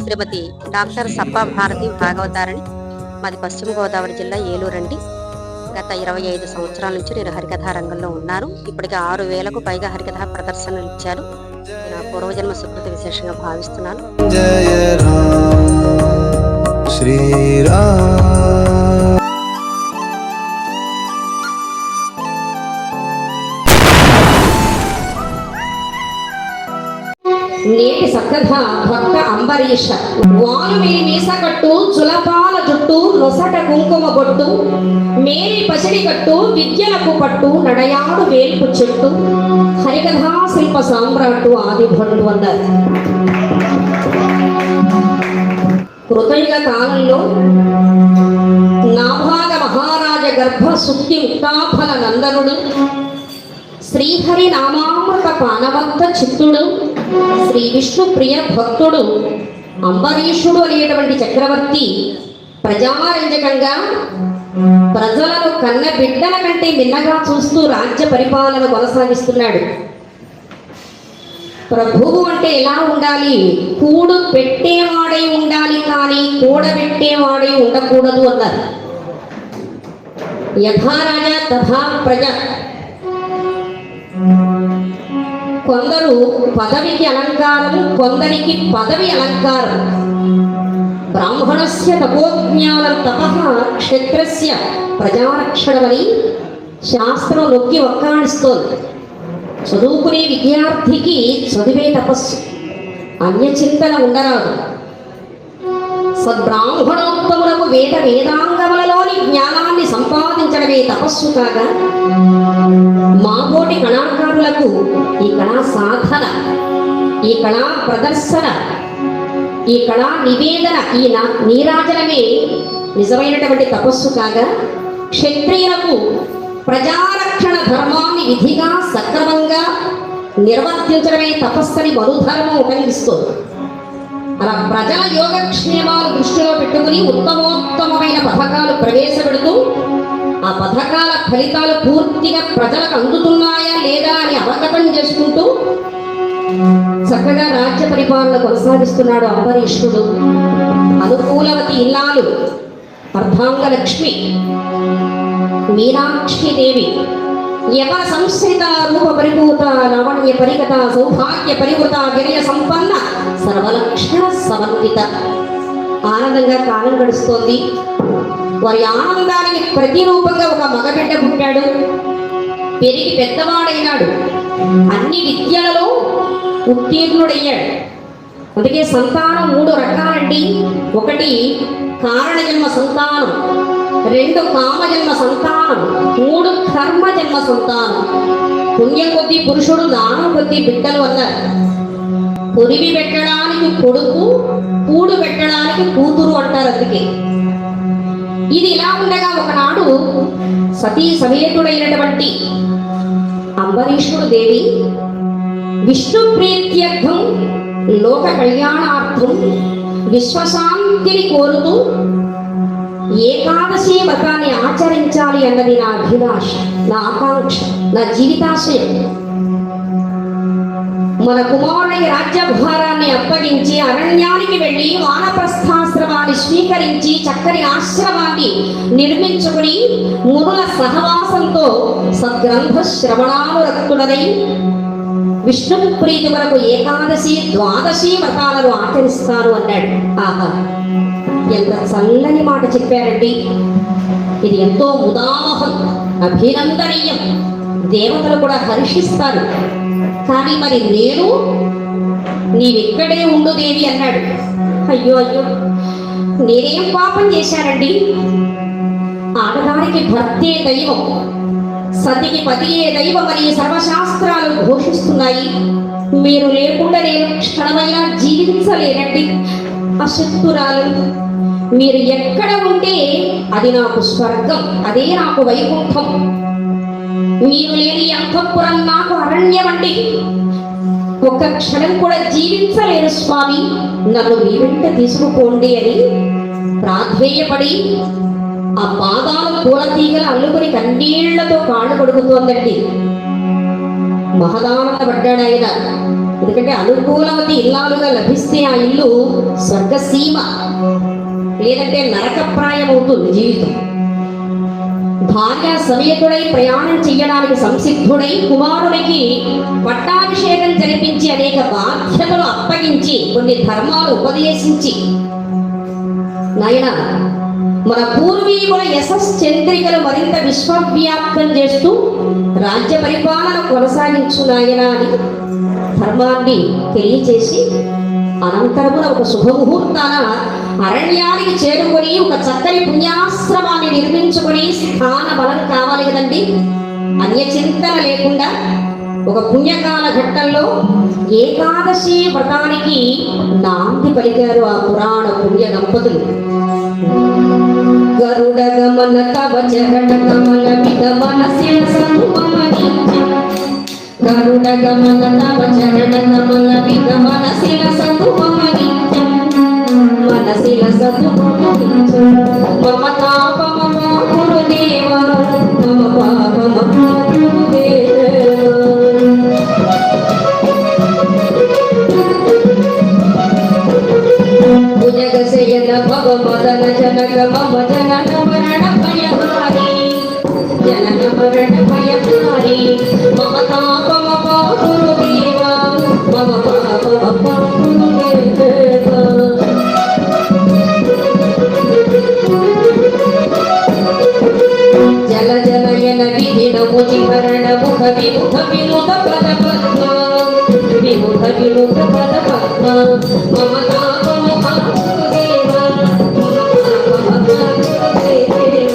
శ్రీమతి doctor Sappa Bharati భాగవతారిణి. మాది పశ్చిమ గోదావరి జిల్లా ఏలూరండి. గత 25 సంవత్సరాల నుంచి నేను హరికథా రంగంలో ఉన్నాను. ఇప్పటికి 6,000కు పైగా హరికథా ప్రదర్శనలు ఇచ్చారు. నా పూర్వజన్మ సుకృతి విశేషంగా భావిస్తున్నాను. జయ రామ శ్రీరామ. నేటి సకథ భక్త అంబరీష. వాలుమి మీసకట్టు, చులపాల జుట్టు, నొసట కుంకుమ బొట్టు, మేరి పసిడి కట్టు, విద్యలకు పట్టు, నడయాడు వేల్పు చెట్టు, హరికథా శిల్ప సామ్రాట్టు ఆది భట్టు అన్నారు. కృతయుగ కాలంలో నాభాగ మహారాజ గర్భ సుక్తి ముక్తాఫల నందనుడు, శ్రీహరి నామామృత పానవంత చిత్తుడు, శ్రీ విష్ణు ప్రియ భక్తుడు అంబరీషుడు అనేటువంటి చక్రవర్తి ప్రజారంజకంగా ప్రజలను కన్న బిడ్డల కంటే మిన్నగా చూస్తూ రాజ్య పరిపాలన కొనసాగిస్తున్నాడు. ప్రభువు అంటే ఎలా ఉండాలి? కూడు పెట్టేవాడై ఉండాలి, కానీ కూడబెట్టేవాడై ఉండకూడదు అన్నారు. యథా రాజా తథా ప్రజ. కొందరు పదవికి అలంకారం, కొందరికి పదవి అలంకారం. బ్రాహ్మణస్య తపోజ్ఞానం తపః క్షత్రస్య ప్రజారక్షణమని శాస్త్రం నొక్కి ఒక్కాడిస్తోంది. చదువుకునే విద్యార్థికి చదివే తపస్సు, అన్యచింతన ఉండరాదు. సద్బ్రాహ్మణోత్తములకు వేదాంగములలోని జ్ఞానాన్ని సంపాదించడమే తపస్సు కాగా, మాబోటి కళాకారులకు ఈ కళా సాధన, ఈ కళా ప్రదర్శన, ఈ కళా నివేదన, ఈ నీరాజనమే నిజమైనటువంటి తపస్సు కాగా, క్షత్రియులకు ప్రజారక్షణ ధర్మాన్ని విధిగా సక్రమంగా నిర్వర్తించడమే తపస్సుని మరుధర్మం ఉపయోగిస్తుంది. అలా ప్రజల యోగక్షేమాలు దృష్టిలో పెట్టుకుని ఉత్తమోత్తమైన పథకాలు ప్రవేశపెడుతూ ఆ పథకాల ఫలితాలు పూర్తిగా ప్రజలకు అందుతున్నాయా లేదా అని అవగతం చేసుకుంటూ చక్కగా రాజ్య పరిపాలన కొనసాగిస్తున్నాడు అంబరీషుడు. అనుకూలవతి ఇల్లాలు అర్ధాంగలక్ష్మి మీనాక్షిదేవి యమ సంశ్రిత రూప పరిపూత లావణ్య పరిగత సౌభాగ్య పరివృత వినయ సంపన్న సర్వలక్షణ సమన్విత. ఆనందంగా కాలం గడుస్తోంది. వారి ఆనందానికి ప్రతిరూపంగా ఒక మగబిడ్డ పుట్టాడు. పెరిగి పెద్దవాడైనాడు. అన్ని విద్యలలో ఉత్తీర్ణుడయ్యాడు. అందుకే సంతానం 3 రకాలండి. 1 కారణజన్మ సంతానం, 2 కామజన్మ సంతానం, 3 కర్మజన్మ సంతానం. పుణ్యం కొద్దీ పురుషుడు, దానం కొద్దీ బిడ్డలు అన్నారు. పొరివి పెట్టడానికి కొడుకు, కూడు పెట్టడానికి కూతురు అంటారు. అందుకే ఇది ఇలా ఉండగా ఒకనాడు సతీ సమేతుడైనటువంటి అంబరీషుడు దేవి విష్ణు ప్రీత్యర్థం, లోక కళ్యాణార్థం, విశ్వశాంతిని కోరుతూ ఏకాదశి వ్రతాన్ని ఆచరించాలి అన్నది నా అభిలాష, నా ఆకాంక్ష, నా జీవితాశయం. మన కుమారుని రాజ్యభారాన్ని అప్పగించి అరణ్యానికి వెళ్ళి వానప్రస్థాశ్రమాన్ని స్వీకరించి చక్కని ఆశ్రమాన్ని నిర్మించుకుని మునుల సహవాసంతో సద్గ్రంథ శ్రవణానురక్తుడనై విష్ణు ప్రీతి వరకు ఏకాదశి, ద్వాదశి వ్రతాలను ఆచరిస్తాను అన్నాడు. ఆహా, ఎంత చల్లని మాట చెప్పారండి. ఇది ఎంతో ముదావహం, అభినందనీయం. దేవతలు కూడా హర్షిస్తారు. కానీ మరి నేను నీవిక్కడే ఉండు దేవి అన్నాడు. అయ్యో అయ్యో, నేనేం పాపం చేశానండి? ఆడదానికి భర్తే దైవం, సతికి పతియే దైవం అని సర్వశాస్త్రాలు ఘోషిస్తున్నాయి. మీరు లేకుండా నేను క్షణమైనా జీవించలేనండి. అశక్తురాలు, మీరు ఎక్కడ ఉంటే అది నాకు స్వర్గం, అదే నాకు వైకుంఠం. మీరు లేని అంతఃపురం నాకు అరణ్యం అండి. ఒక్క క్షణం కూడా జీవించలేరు స్వామి, నన్ను మీ వెంట తీసుకుపోండి అని ప్రాధేయపడి ఆ పాదాలు పూల తీగలు అల్లుకుని కన్నీళ్లతో కాళ్ళు కడుగుతోందండి. మహదానందపడ్డాడు ఆయన. ఎందుకంటే అనుకూలవతి ఇల్లాలుగా లభిస్తే ఆ ఇల్లు స్వర్గసీమ, లేదంటే నరకప్రాయం అవుతుంది జీవితం. భార్య సమేతుడై ప్రయాణం చెయ్యడానికి సంసిద్ధుడై కుమారుడికి పట్టాభిషేకం జరిపించి అనేక బాధ్యతలు అప్పగించి కొన్ని ధర్మాలు ఉపదేశించి, నాయన మన పూర్వీకుల యశశ్చంద్రికలు మరింత విశ్వవ్యాప్తం చేస్తూ రాజ్య పరిపాలన కొనసాగించు నాయన అని ధర్మాన్ని తెలియచేసి, అనంతరమున ఒక శుభముహూర్తాన అరణ్యానికి చేరుకొని ఒక చక్కని పుణ్యాశ్రమాన్ని నిర్మించుకొని స్థాన బలం కావాలి కదండి. అన్యచింతన లేకుండా ఒక పుణ్యకాల ఘట్టంలో ఏకాదశి వ్రతానికి నాంది పలికారు ఆ పురాణ పుణ్య దంపతులు. గరుడ గమన తవ జగడ గమన విగమన శిరసనుమనిత్యం, గరుడ గమన తవ జగడ గమన విగమన శిరసనుమనిత్యం, మనసిల సతుమనిత్యం మమ తాపమ గురుదేవ మమ పాపమ గురుదేవ. భుజగశయన భవ మదన జనక మమ జనన మరణ భయహారి, జనన మరణ భయహారి మమ తాపమ గురుదేవ మమ పాపమ గురుదేవ. జల జలయన విధిన ముచికరణ ముఖ విముఖ విముఖ పద పద్మ, విముఖ విముఖ పద పద్మ మమ తాపమ గురుదేవ మమ పాపమ గురుదేవ.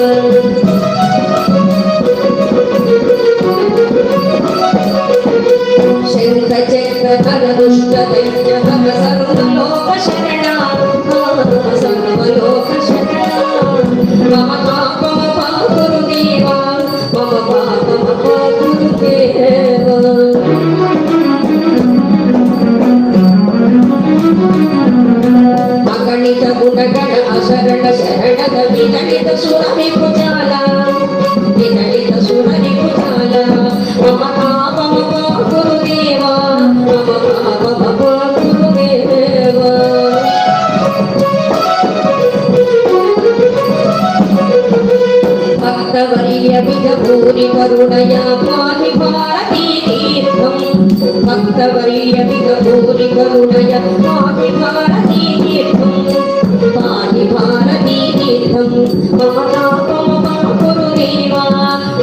శంఖ చక్ర ధర దుష్ట దైత్య భగ సర్వలోక శరణ, సర్వలోక శరణ మమ పాపమ గురుదేవ మమ పాపమ గురుదేవ. అగణిత గుణగణ అశరణ శరణద విగణిత సుర విభుజాల, విగణిత సుర విభుజాల మమ పాపమ గురుదేవ మమ పాపమ గురుదేవ. భక్తవర్య విగభూరి కరుణయా పాహి భారతీ తీర్థం, భక్తవర్య విగభూరి కరుణయా పాహి భారతీ తీర్థం, పాహి భారతీ తీర్థం మమ తాపమ గురుదేవ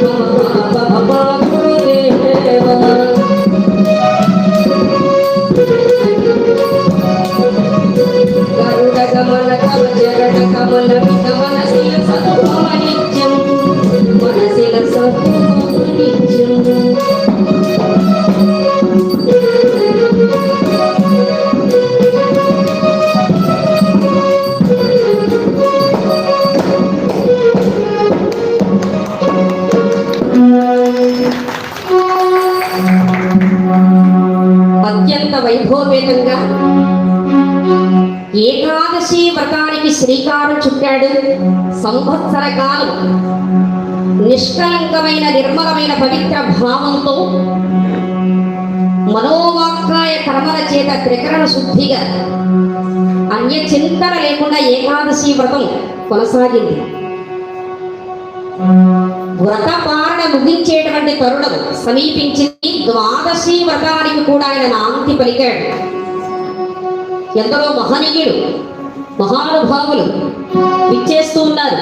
మమ పాపమ గురుదేవ. గరుడ గమన కవ జగడ కమల విగమన శిల సతుమనిత్యం, మనసిల సతుమనిత్యం. అత్యంత వైభవపేతంగా ఏకాదశి వ్రతానికి శ్రీకారం చుట్టాడు. సంవత్సర కాలం నిష్కలంకమైన నిర్మలమైన పవిత్ర భావంతో మనోవాక్కాయ కర్మల చేత త్రికరణ శుద్ధిగా అన్య చింతన లేకుండా ఏకాదశి వ్రతం కొనసాగింది. వ్రత పారణ ముగించేటువంటి తరుణం సమీపించింది. ద్వాదశి వ్రతానికి కూడా ఆయన నాంది పలికాడు. ఎందరో మహనీయులు మహానుభావులు విచ్చేస్తూ ఉన్నారు.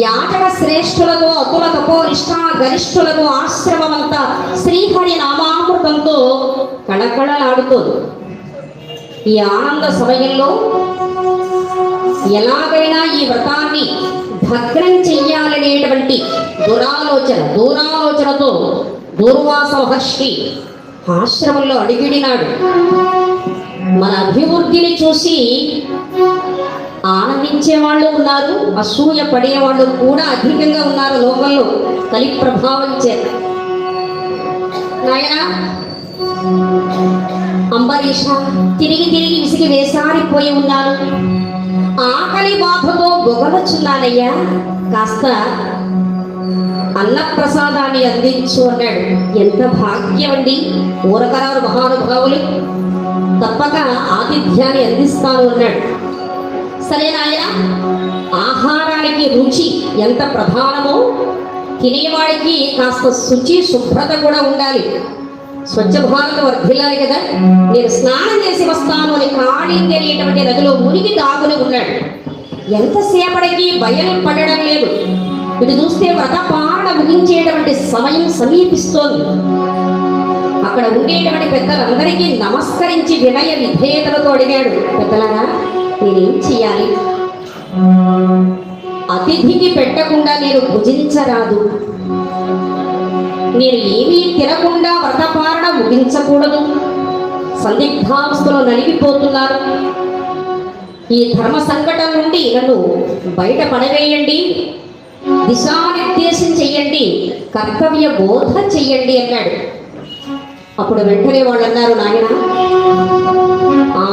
యాచక శ్రేష్ఠులతో అతుల తపోనిష్టా గరిష్ఠులతో ఆశ్రమమంతా శ్రీహరి నామామృతంతో కళకళలాడుతోంది. ఈ ఆనంద సమయంలో ఎలాగైనా ఈ వ్రతాన్ని భగ్నం చెయ్యాలనేటువంటి దూరాలోచనతో దూర్వాస మహర్షి ఆశ్రమంలో అడిగిడినాడు. మన అభివృద్ధిని చూసి ఆనందించే వాళ్ళు ఉన్నారు, అసూయ పడేవాళ్ళు కూడా అధికంగా ఉన్నారు లోకంలో కలి ప్రభావం చేత. నాయనా అంబరీష, తిరిగి తిరిగి విసిగి వేసారిపోయి ఉన్నాను, ఆకలి బాధతో బొగలొచ్చున్నానయ్యా, కాస్త అన్నప్రసాదాన్ని అందించు అన్నాడు. ఎంత భాగ్యం అండి! ఊరకరారు మహానుభావులు, తప్పక ఆతిథ్యాన్ని అందిస్తాను అన్నాడు. సరే నాయన, ఆహారానికి రుచి ఎంత ప్రధానమో తినేవాడికి కాస్త శుచి శుభ్రత కూడా ఉండాలి. స్వచ్ఛ భారత్ వర్ధిల్లాలి కదా. నేను స్నానం చేసి వస్తాను అని కాళింది అనేటువంటి నదిలో మునిగి దాగుని ఉన్నాడు. ఎంతసేపటికి బయలు పడడం లేదు. ఇటు చూస్తే వ్రతపారణ ముగించేటువంటి సమయం సమీపిస్తోంది. అక్కడ ఉండేటువంటి పెద్దలందరికీ నమస్కరించి వినయ విధేయతలతో అడిగాడు, పెద్దలారా నేనేం చెయ్యాలి? అతిథికి పెట్టకుండా నేను భుజించరాదు, నేను ఏమీ తినకుండా వ్రతపారణ ముగించకూడదు, సందిగ్ధావస్థలో నలిగిపోతున్నారు. ఈ ధర్మ సంకటం నుండి నన్ను బయట పడవేయండి, దిశానిర్దేశం చెయ్యండి, కర్తవ్య బోధ చెయ్యండి అన్నాడు. అప్పుడు వెంటనే వాళ్ళు అన్నారు, నాయన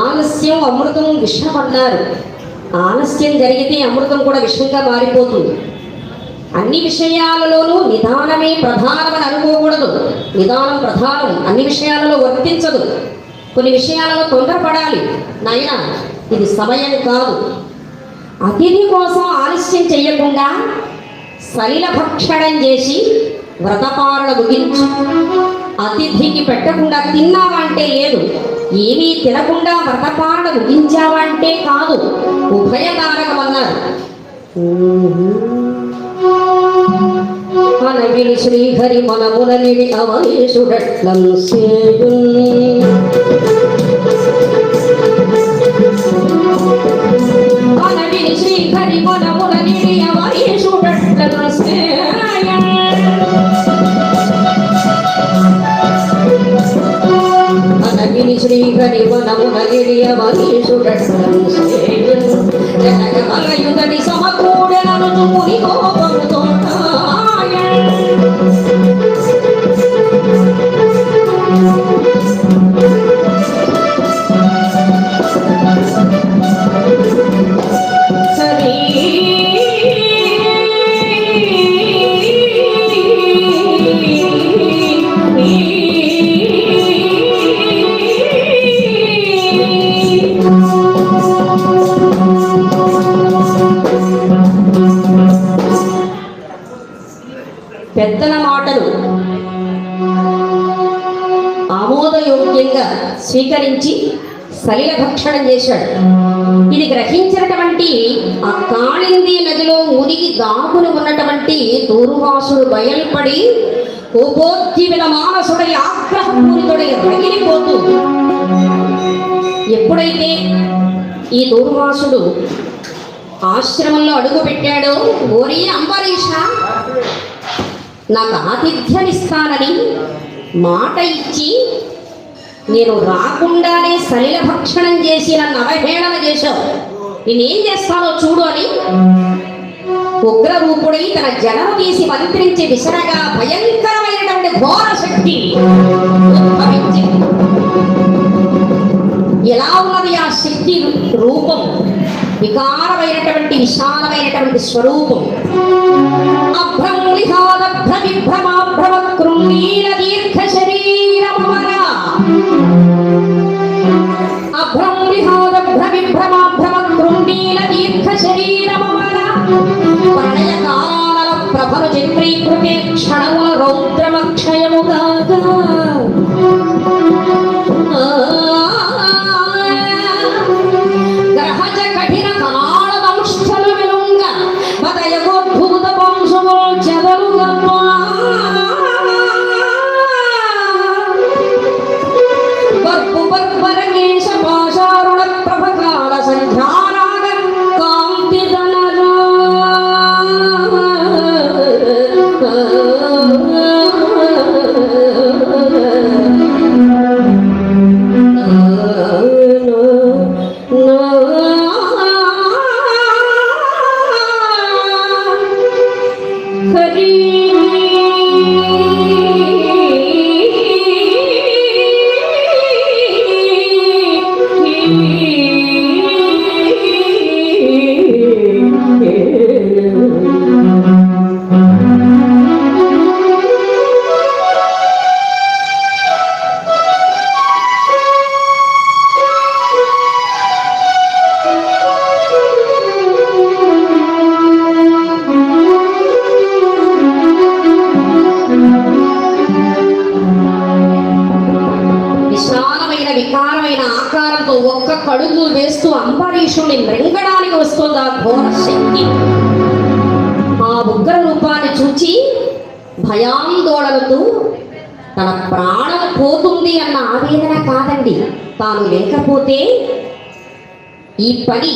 ఆలస్యం అమృతం విషం అన్నారు. ఆలస్యం జరిగితే అమృతం కూడా విషంగా మారిపోతుంది. అన్ని విషయాలలోనూ నిదానమే ప్రధానమని అనుకోకూడదు. నిదానం ప్రధానం, అన్ని విషయాలలో వర్తించదు. కొన్ని విషయాలలో తొందరపడాలి. నాయన ఇది సమయం కాదు. అతిథి కోసం ఆలస్యం చెయ్యకుండా సలిల భక్షణం చేసి వ్రతపారణ ముగించు. అతిథికి పెట్టకుండా తిన్నావంటే లేదు, ఏమీ తినకుండా వ్రతపారణ ముగించావంటే కాదు, ఉభయకారకం అన్నారు. అనగిలి శ్రీహరి మనముననిడి అవయేషుడట్లం సేయు. అనగిలి శ్రీహరి మనముననిడి అవయేషుడట్లం సేయు. అనగిలి శ్రీహరి మనముననిడి అవయేషుడట్లం సేయు. జనక మలయుధని సమకూడెనను ముని కోపముతో పెద్దల మాటలు ఆమోదయోగ్యంగా స్వీకరించి సలిల భక్షణం చేశాడు. ఇది గ్రహించినటువంటి ఆ కాళింది నదిలో మునిగి దాగుని ఉన్నటువంటి దూర్వాసుడు బయల్పడి కోపోద్దివిన మానసుడై ఆగ్రహపూరితుడై రగిలిపోతూ, ఎప్పుడైతే ఈ దూర్వాసుడు ఆశ్రమంలో అడుగు పెట్టాడో, ఓరి అంబరీష నాకు ఆతిథ్యమిస్తానని మాట ఇచ్చి నేను రాకుండానే సలిల భక్షణం చేసి నన్ను అవహేళన చేశావు, నేనేం చేస్తానో చూడు అని ఉగ్రరూపుడై తన జడను తీసి మంత్రించి విసరగా భయంకరమైనటువంటి ఘోర శక్తి ఉద్భవించింది. ఎలా ఉన్నది ఆ శక్తి రూపం? వికారమైనటువంటి విశాలమైనటువంటి స్వరూపం. అభ్రమృహాదభ్రవిభ్రమాభ్రమకృండీల దీర్ఘ శరీరమర. అభ్రమృహాదభ్రవిభ్రమాభ్రమకృండీల దీర్ఘ శరీరమర. ప్రణయకాల ప్రభను చంద్రీకృతే క్షణముల రౌద్రమక్షయముగాగా. గ్రహజ కఠిన కాళ వంశలు విలుంగ మదయగోద్భూత వంశము చెదలుగా. బర్పు వేస్తూ అంబరీషుని మృంగడానికి వస్తుంది ఆ ఘోర శక్తి. ఆ ఉగ్ర రూపాన్ని చూచి భయాందోళనతో తన ప్రాణం పోతుంది అన్న ఆవేదన కాదండి, తాను లేకపోతే ఈ పని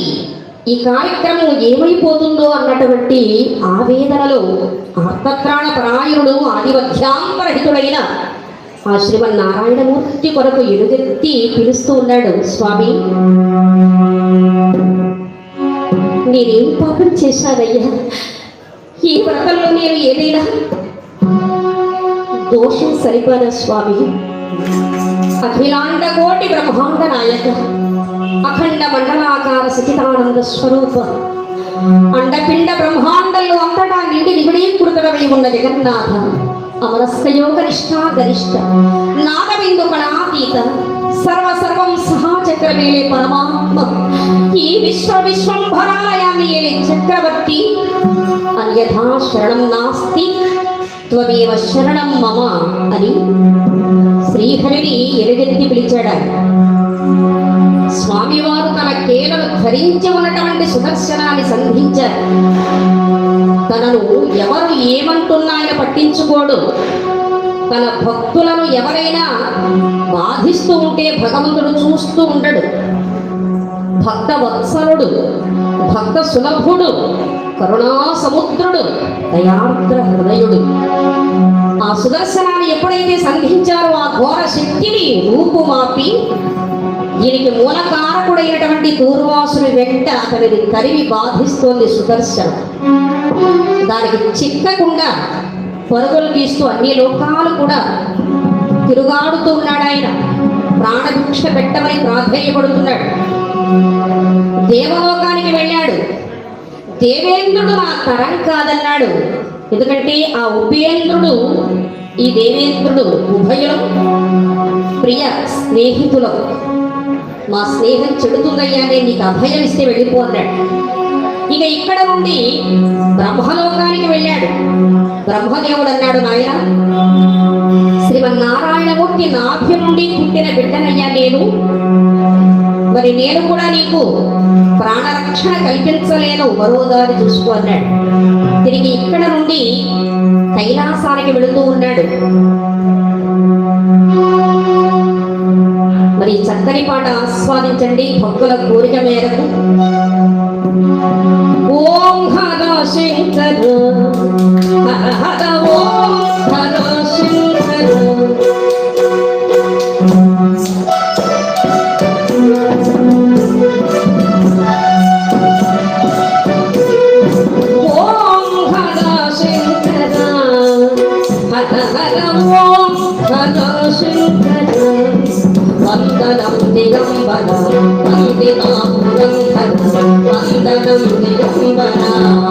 ఈ కార్యక్రమం ఏమైపోతుందో అన్నటువంటి ఆవేదనలో ఆర్తత్రాణ పరాయణుడు ఆదివధ్యాంపరహితుడైన ఆ శ్రీమన్నారాయణమూర్తి కొరకు ఎలుగెత్తి పిలుస్తూ ఉన్నాడు. స్వామి, నేనేం పాపం చేశానయ్యా? ఈ వ్రతంలో నేను ఏదైనా దోషం సరిపోనా స్వామి? అఖిలాండ కోటి బ్రహ్మాండ నాయక, అఖండ మండలాకార సచితానంద స్వరూప, అండపిండ బ్రహ్మాండంలో అంతటా నిండి నిగుడీకృతమై ఉన్న జగన్నాథ, అమరస్కయోగ నిష్ఠా గరిష్ట, నాదబిందు కళాతీత, సర్వం సహాచక్రమేలే పరమాత్మ, ఈ విశ్వంభరాలయాన్ని ఏలే చక్రవర్తి, అన్యథా శరణం నాస్తి త్వమేవ శరణం మమ అని శ్రీహరిని ఎలుగెత్తి పిలిచాడు. స్వామివారు తన కేలను ధరించి ఉన్నటువంటి సుదర్శనాన్ని సంధించారు. తనను ఎవరు ఏమంటున్నా ఆయన పట్టించుకోడు. తన భక్తులను ఎవరైనా బాధిస్తూ ఉంటే భగవంతుడు చూస్తూ ఉండడు. భక్త వత్సలుడు, భక్త సులభుడు, కరుణా సముద్రుడు, దయార్ద్ర హృదయుడు. ఆ సుదర్శనాన్ని ఎప్పుడైతే సంధించారో ఆ ఘోర శక్తిని రూపుమాపి దీనికి మూలకారకుడైనటువంటి దూర్వాసుని వెంట అతనిని తరిమి బాధిస్తోంది సుదర్శనం. దానికి చిక్కకుండా పరుగులు తీస్తూ అన్ని లోకాలు కూడా తిరుగాడుతూ ఉన్నాడు. ఆయన ప్రాణభిక్ష పెట్టమని ప్రాధేయపడుతున్నాడు. దేవలోకానికి వెళ్ళాడు. దేవేంద్రుడు నా తరం కాదన్నాడు. ఎందుకంటే ఆ ఉపేంద్రుడు ఈ దేవేంద్రుడు ఉభయులు ప్రియ స్నేహితులు. మా స్నేహం చెడుతుందయ్యా, నేను నీకు అభయం ఇస్తే వెళ్ళిపో అన్నాడు. ఇక ఇక్కడ నుండి బ్రహ్మలోకానికి వెళ్ళాడు. బ్రహ్మదేవుడు అన్నాడు, నాయన శ్రీమన్నారాయణమూర్తి నాభ్య నుండి పుట్టిన బిడ్డనయ్యా నేను, మరి నేను కూడా నీకు ప్రాణరక్షణ కల్పించలేను, మరో దారి చూసుకో అన్నాడు. తిరిగి ఇక్కడ నుండి కైలాసానికి వెళుతూ ఉన్నాడు. మరి చక్కని పాట ఆస్వాదించండి భక్తుల కోరిక మేరకు. ఓం హర శంకర హర హర ఓం హర శంకర. ఓం హర శంకర హర హర ఓం హర శంకర. వందనం దిగంబర వందినాపురంధర, వందనం దిగంబర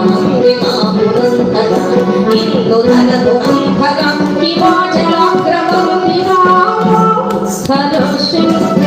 వందినాపురంధర, ఇందుధర దురంధర హిమాచలాగ్రవందిన హర శంకర.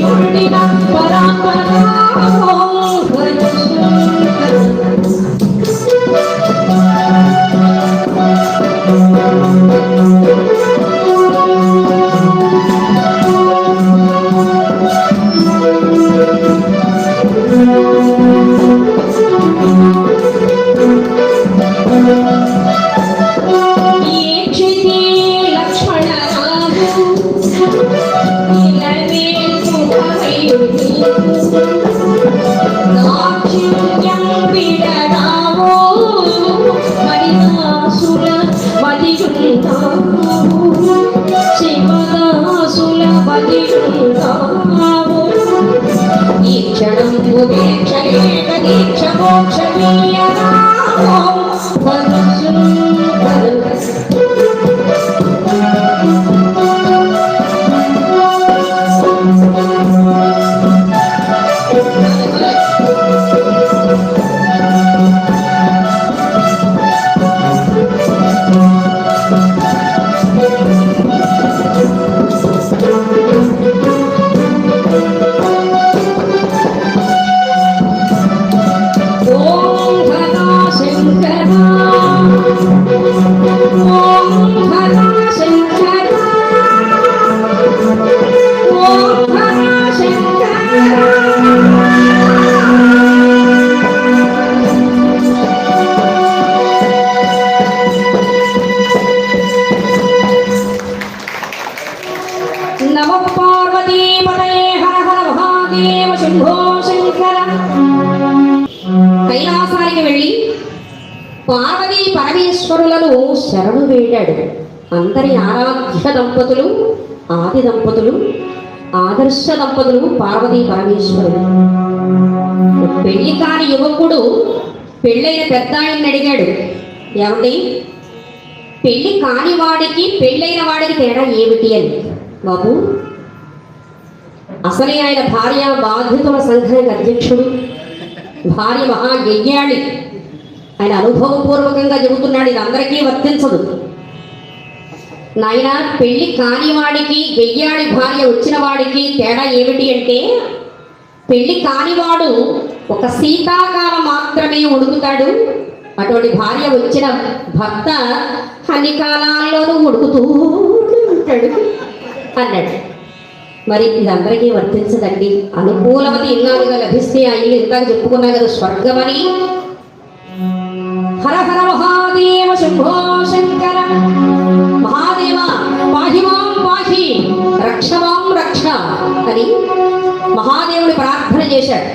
మండిన పరాపరామం భజ శంకర. ఈ క్షణం దీక్ష నమ పార్వతీపతయే హర హర మహాదేవ శంభో శంకర. కైలాసానికి వెళ్ళి పార్వతీ పరమేశ్వరులను శరణు వేడాడు. అందరి ఆరాధ్య దంపతులు, ఆది దంపతులు, ఆదర్శ దంపతులు పార్వతీ పరమేశ్వరులు. పెళ్లి కాని యువకుడు పెళ్ళైన పెద్ద ఆయన్ని అడిగాడు, ఏమండి పెళ్లి కాని వాడికి పెళ్ళైన వాడికి తేడా ఏమిటి అని. బాబు, అసలే ఆయన భార్య బాధితుల సంఘానికి అధ్యక్షుడు, భార్య మహా గెయ్యాళి. ఆయన అనుభవపూర్వకంగా చెబుతున్నాడు, ఇది అందరికీ వర్తించదు. నాయన పెళ్లి కాని వాడికి గెయ్యాళి భార్య వచ్చిన వాడికి తేడా ఏమిటి అంటే, పెళ్లి కానివాడు ఒక శీతాకాలం మాత్రమే ఉడుకుతాడు, అటువంటి భార్య వచ్చిన భర్త అన్ని కాలాల్లోనూ ఉడుకుతూ ఉంటాడు అన్నాడు. మరి ఇది అందరికీ వర్తించదండి. అనుకూలమతి ఇన్నాళ్ళుగా లభిస్తే ఆ ఇల్లు ఇందాక చెప్పుకున్నా కదా స్వర్గమని. హర హర మహాదేవ శంభో శంకర. మహాదేవ పాహిమాం పాహి, రక్షమాం రక్ష అని మహాదేవుని ప్రార్థన చేశాడు.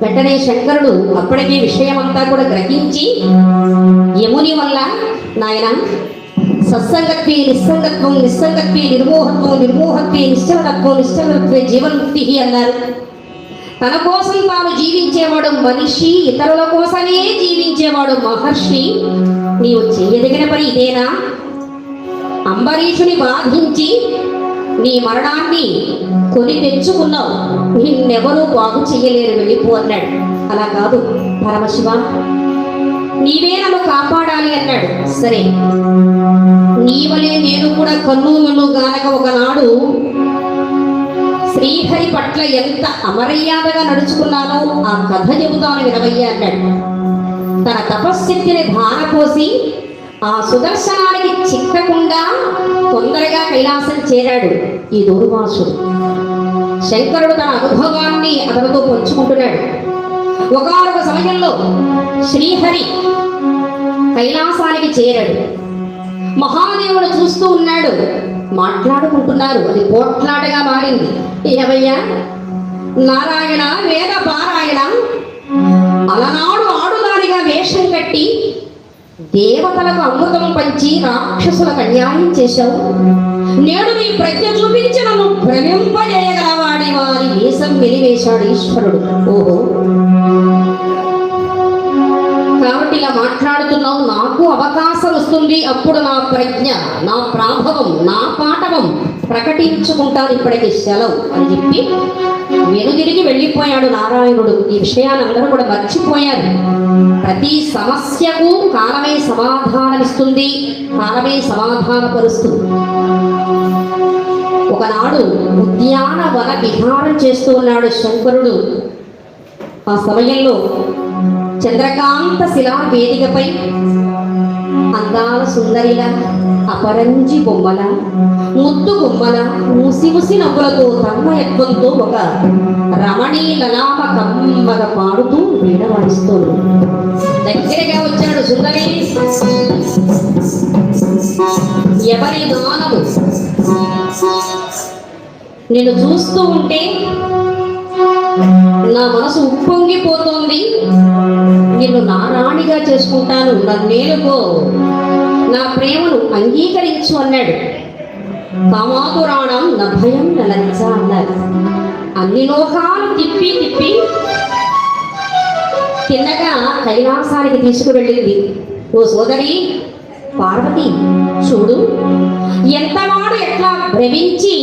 వెంటనే శంకరుడు అప్పటికే విషయమంతా కూడా గ్రహించి యముని వల్ల, నాయన సత్సంగత్వే నిస్సంగత్వం, నిస్సంగత్వే నిర్మోహత్వం, నిర్మోహత్వే నిశ్చలత్వం, నిశ్చలత్వే జీవన్ముక్తి అన్నారు. తన కోసం తాను జీవించేవాడు మనిషి, ఇతరుల కోసమే జీవించేవాడు మహర్షి. నీవు చేయదగిన పని ఇదేనా? అంబరీషుని బాధించి నీ మరణాన్ని కొని తెచ్చుకున్నావు, నిన్నెవరూ బాగు చెయ్యలేరు, వెళ్ళిపో అన్నాడు. అలా కాదు పరమశివ, నీవే నన్ను కాపాడాలి అన్నాడు. సరే, నీవలే నేను కూడా కన్ను గానక ఒకనాడు శ్రీహరి పట్ల ఎంత అమర్యాదగా నడుచుకున్నానో ఆ కథ చెబుతాను వినవయ్యా అన్నాడు. తన తపశ్శక్తిని ధారపోసి ఆ సుదర్శనానికి చిక్కకుండా తొందరగా కైలాసం చేరాడు ఈ దూర్వాసుడు. శంకరుడు తన అనుభవాన్ని అతనితో పంచుకుంటున్నాడు. ఒకానొక సమయంలో శ్రీహరి కైలాసానికి చేరాడు. మహాదేవుడు చూస్తూ ఉన్నాడు, మాట్లాడుకుంటున్నారు. అది పోట్లాటగా మారింది. ఏమయ్యా నారాయణ వేద పారాయణ, అలనాడు ఆడుదానిగా వేషం కట్టి దేవతలకు అమృతం పంచి రాక్షసులకు అన్యాయం చేశావు. నేడు నీ ప్రజ్ఞ చూపించి నన్ను భ్రమింపజేయగలవాడి వారి వేషం వెలివేశాడు ఈశ్వరుడు. ఓహో, కాబట్టి ఇలా మాట్లాడుతున్నావు, నాకు అవకాశం వస్తుంది, అప్పుడు నా ప్రజ్ఞ, నా ప్రాభవం, నా పాఠవం ప్రకటించుకుంటాను, ఇప్పటికి సెలవు అని చెప్పి వెనుదిరిగి వెళ్ళిపోయాడు నారాయణుడు. ఈ విషయాన్ని అందరూ కూడా మర్చిపోయారు. ప్రతి సమస్యకు కాలమే సమాధానమిస్తుంది, కాలమే సమాధానపరుస్తుంది. ఒకనాడు ఉద్యానవన విహారం చేస్తూ ఉన్నాడు శంకరుడు. ఆ సమయంలో చంద్రకాంత శిలా వేదికపై అందాల సుందరిల, అపరంజి బొమ్మల, ముద్దు బొమ్మల, ముసి నవ్వులతో తన్మయత్వంతో ఒక రమణీలలామ కమ్మగా పాడుతూ వీణ వాయిస్తోంది. దగ్గరగా వచ్చాడు సుందరి. ఎవరి దానము నేను చూస్తూ ఉంటే నా మనసు ఉప్పొంగిపోతోంది. నిన్ను నా రాణిగా చేసుకుంటాను, నన్నేలుకో, నా ప్రేమను అంగీకరించు అన్నాడు. కామాతురాణం నా భయం నలంచ అన్నారు. అన్ని లోకాలు తిప్పి తిన్నగా కైలాసానికి తీసుకువెళ్ళింది. ఓ సోదరి పార్వతి, చూడు ఎంతవాడు ఎట్లా భ్రమించి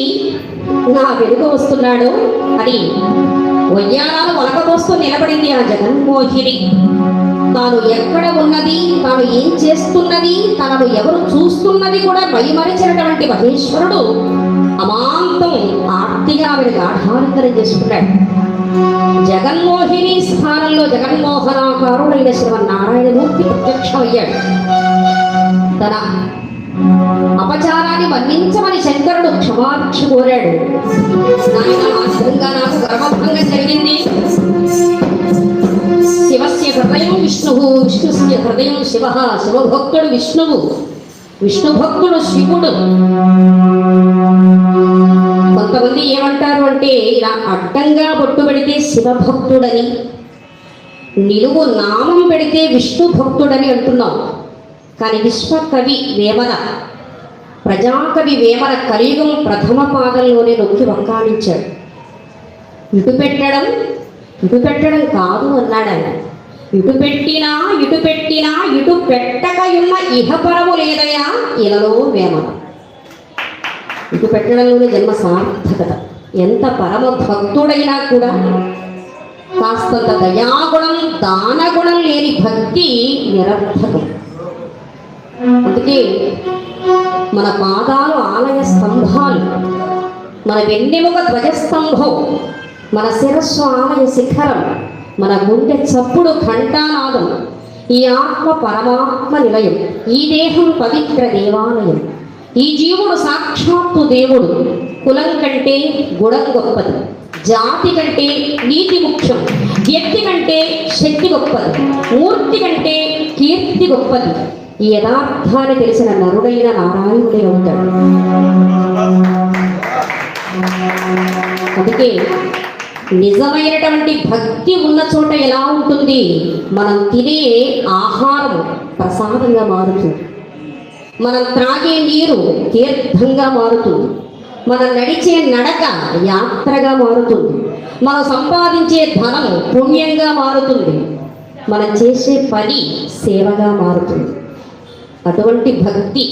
నా వెనుక వస్తున్నాడు అని వయ్యారాలు వలకపోస్తూ నిలబడింది ఆ జగన్మోహిని. తాను ఎక్కడ ఉన్నది, తాను ఏం చేస్తున్నది, తనను ఎవరు చూస్తున్నది కూడా మైమరిచినటువంటి మహేశ్వరుడు అమాంతం ఆర్తిగా ఆవిడ గాఢాలింగనం చేసుకున్నాడు. జగన్మోహిని స్థానంలో జగన్మోహనాకారుడైన శ్రీమన్నారాయణమూర్తి ప్రత్యక్షమయ్యాడు. తన అపచారాన్ని మన్నించమని శంకరుడు క్షమాభిక్ష కోరాడు. నాయన, ఆ విధంగా నాకు గర్భభంగం జరిగింది. శివస్య హృదయం విష్ణువు, విష్ణుస్య హృదయం శివ. శివభక్తుడు విష్ణువు, విష్ణుభక్తుడు శివుడు. కొంతమంది ఏమంటారు అంటే, ఇలా అడ్డంగా బొట్టు పెడితే శివభక్తుడని, నిలువు నామం పెడితే విష్ణు భక్తుడని అంటున్నాం. కానీ విశ్వకవి వేమన, ప్రజాకవి వేమన కలియుగం ప్రథమ పాదంలోనే నొక్కి వక్కాణించాడు. ఇటు పెట్టడం కాదు అన్నాడు ఆయన. ఇటు పెట్టినా ఇటు పెట్టకయున్న ఇహపరము లేదయా ఇలలో వేమన. ఇటు పెట్టడంలోనే జన్మ సార్థకత. ఎంత పరమ భక్తుడైనా కూడా కాస్తంత దయాగుణం, దానగుణం లేని భక్తి నిరర్థకం. అందుకే మన పాదాలు ఆలయ స్తంభాలు, మన వెన్నెముక ధ్వజస్తంభం, మన శిరస్సు ఆలయ శిఖరం, మన గుండె చప్పుడు ఘంటానాదం. ఈ ఆత్మ పరమాత్మ నిలయం, ఈ దేహం పవిత్ర దేవాలయం, ఈ జీవుడు సాక్షాత్తు దేవుడు. కులం కంటే గుణం గొప్పది, జాతి కంటే నీతి ముఖ్యం, వ్యక్తి కంటే శక్తి గొప్పది, మూర్తి కంటే కీర్తి గొప్పది. ఈ యథార్థాన్ని తెలిసిన నరుడైన నారాయణుడే అవుతాడు. అందుకే నిజమైనటువంటి భక్తి ఉన్న చోట ఎలా ఉంటుంది? మనం తినే ఆహారం ప్రసాదంగా మారుతుంది, మనం త్రాగే నీరు తీర్థంగా మారుతుంది, మనం నడిచే నడక యాత్రగా మారుతుంది, మనం సంపాదించే ధనం పుణ్యంగా మారుతుంది, మనం చేసే పని సేవగా మారుతుంది. అటువంటి భక్తి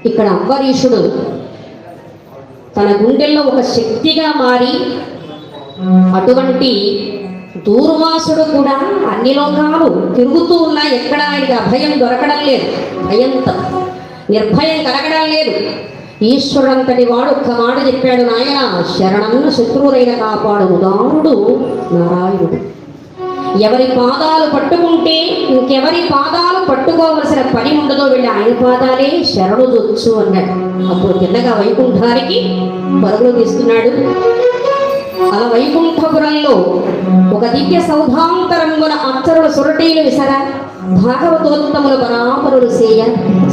ఇక్కడ అంబరీషుడు తన గుండెల్లో ఒక శక్తిగా మారి, అటువంటి దూర్వాసుడు కూడా అన్ని లోకాలు తిరుగుతూ ఉన్నా ఎక్కడ ఆయనకి అభయం దొరకడం లేదు, భయంతో నిర్భయం కలగడం లేదు. ఈశ్వరుడంతటి వాడు ఒక్క మాట చెప్పాడు, నాయన శరణన్న శత్రువులైన కాపాడు ఉదారుడు నారాయణుడు. ఎవరి పాదాలు పట్టుకుంటే ఇంకెవరి పాదాలు పట్టుకోవలసిన పని ఉండదో, వెళ్ళి ఆయన పాదాలే శరణు దొచ్చు అన్నాడు. అప్పుడు తిన్నగా వైకుంఠానికి పరుగులు తీస్తున్నాడు. అలా వైకుంఠపురంలో ఒక దివ్య సౌధాంతరంగున అక్షరుల సొరటీలు విసర, భాగవతోత్తములు పరాపరులు సేయ,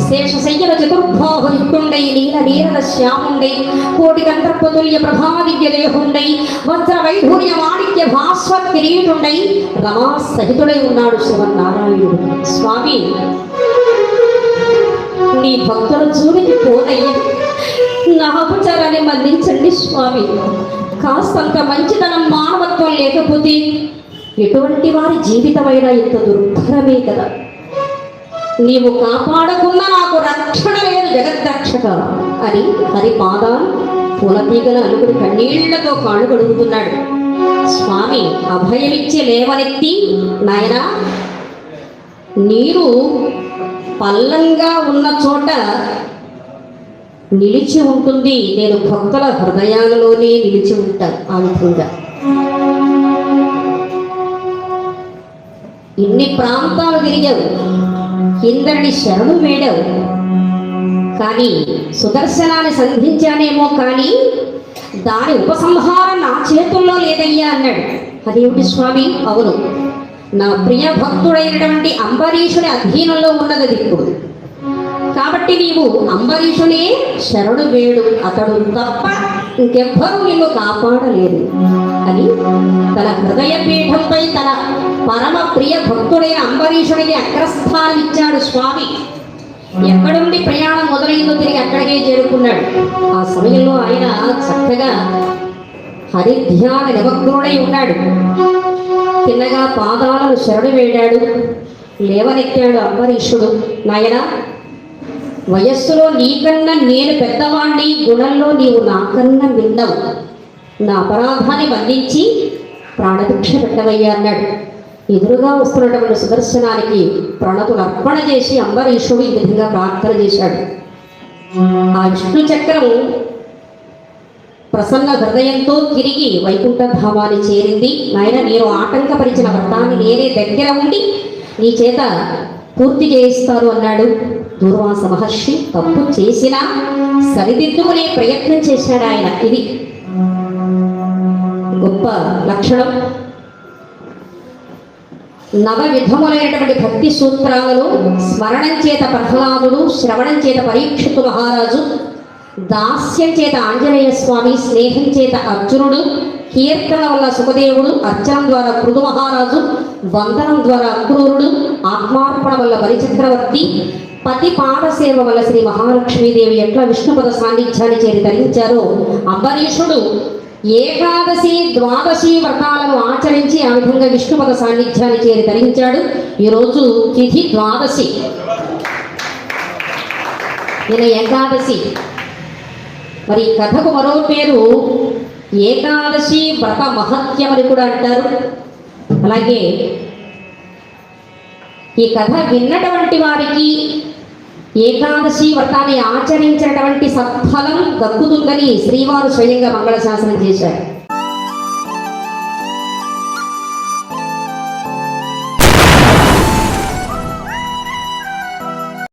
శేషశయ్యల చతుర్భాహయుక్తుండై, నీల శ్యాముండై, కోటి కంఠత్వతుల్య ప్రభాదివ్య దేహుండై, వజ్ర వైఢూర్య మాణిక్య భాస్వ కిరీటుండై, రమా సహితుడై ఉన్నాడు శ్రీమన్నారాయణుడు. స్వామి, నీ భక్తుల జోలికి పోనయ్యా, నా అపచారాన్ని మన్నించండి స్వామి. కాస్తంత మంచితనం, మానవత్వం లేకపోతే ఎటువంటి వారి జీవితమైనా ఇంత దుర్భరమే కదా. నీవు కాపాడకున్న నాకు రక్షణ లేదు జగద్రక్షక అని హరి పాదాలు పూలతీగల అలుగుడు కన్నీళ్లతో కాళ్ళు కడుగుతున్నాడు. స్వామి అభయమిచ్చి లేవనెత్తి, నాయనా నీరు పల్లంగా ఉన్న చోట నిలిచి ఉంటుంది, నేను భక్తుల హృదయాలలోనే నిలిచి ఉంటాను. ఆ విధంగా ఇన్ని ప్రాంతాలు తిరిగావు, ఇంద్రుని శరణు వేడావు, కానీ సుదర్శనాన్ని సంధించానేమో కానీ దాని ఉపసంహారం నా చేతుల్లో లేదయ్యా అన్నాడు. అదేమిటి స్వామి? అవును, నా ప్రియ భక్తుడైనటువంటి అంబరీషుని అధీనంలో ఉన్నది ఇప్పుడు. కాబట్టి నీవు అంబరీషునే శరణు వేడు, అతడు తప్ప ఇంకెవ్వరూ నిన్ను కాపాడలేదు అని తన హృదయ పీఠంపై తన పరమ ప్రియ భక్తుడైన అంబరీషుడికి అగ్రస్థానం ఇచ్చాడు స్వామి. ఎక్కడుండి ప్రయాణం మొదలైందో తిరిగి అక్కడికే చేరుకున్నాడు. ఆ సమయంలో ఆయన చక్కగా హరిధ్యాన నిమగ్నుడై ఉన్నాడు. తిన్నగా పాదాలను శరణు వేడాడు, లేవనెత్తాడు అంబరీషుడు. నాయన, వయస్సులో నీకన్నా నేను పెద్దవాణ్ణి, గుణంలో నీవు నాకన్నా విన్నవు. నా అపరాధాన్ని బంధించి ప్రాణభిక్ష పెట్టవయ్యా అన్నాడు. ఎదురుగా వస్తున్నటువంటి సుదర్శనానికి ప్రణతులు అర్పణ చేసి అంబరీషుడు ఈ విధంగా ప్రార్థన చేశాడు. ఆ విష్ణు చక్రం ప్రసన్న హృదయంతో తిరిగి వైకుంఠధామాన్ని చేరింది. నాయన, నేను ఆటంకపరిచిన వ్రతాన్ని నేనే దగ్గర ఉండి నీ చేత పూర్తి చేయిస్తాను అన్నాడు. దూర్వాస మహర్షి తప్పు చేసినా సరిదిద్దుకునే ప్రయత్నం చేశాడు ఆయన. ఇది గొప్ప లక్షణం. నవ విధములైనటువంటి భక్తి సూత్రాలలో స్మరణం చేత ప్రహ్లాదుడు, శ్రవణం చేత పరీక్షితు మహారాజు, దాస్యం చేత ఆంజనేయ స్వామి, స్నేహం చేత అర్జునుడు, కీర్తన వల్ల సుఖదేవుడు, అర్చనం ద్వారా పృథు మహారాజు, వందనం ద్వారా అక్రూరుడు, ఆత్మార్పణ వల్ల బలిచక్రవర్తి, పతి పాదసేవ వల్ల శ్రీ మహాలక్ష్మీదేవి ఎట్లా విష్ణుపద సాన్నిధ్యాన్ని చేరి ధరించారో అంబరీషుడు ఏకాదశి ద్వాదశి వ్రతాలను ఆచరించి ఆ విధంగా విష్ణుపద సాన్నిధ్యాన్ని చేరి ధరించాడు. ఈరోజు తిథి ద్వాదశి, నిన్న ఏకాదశి. మరి ఈ కథకు మరో పేరు ఏకాదశి వ్రత మహత్యం అని కూడా అంటారు. అలాగే ఈ కథ విన్నటువంటి వారికి ఏకాదశి వ్రతాన్ని ఆచరించినటువంటి సత్ఫలం దక్కుతుందని శ్రీవారు స్వయంగా మంగళశాసనం చేశారు.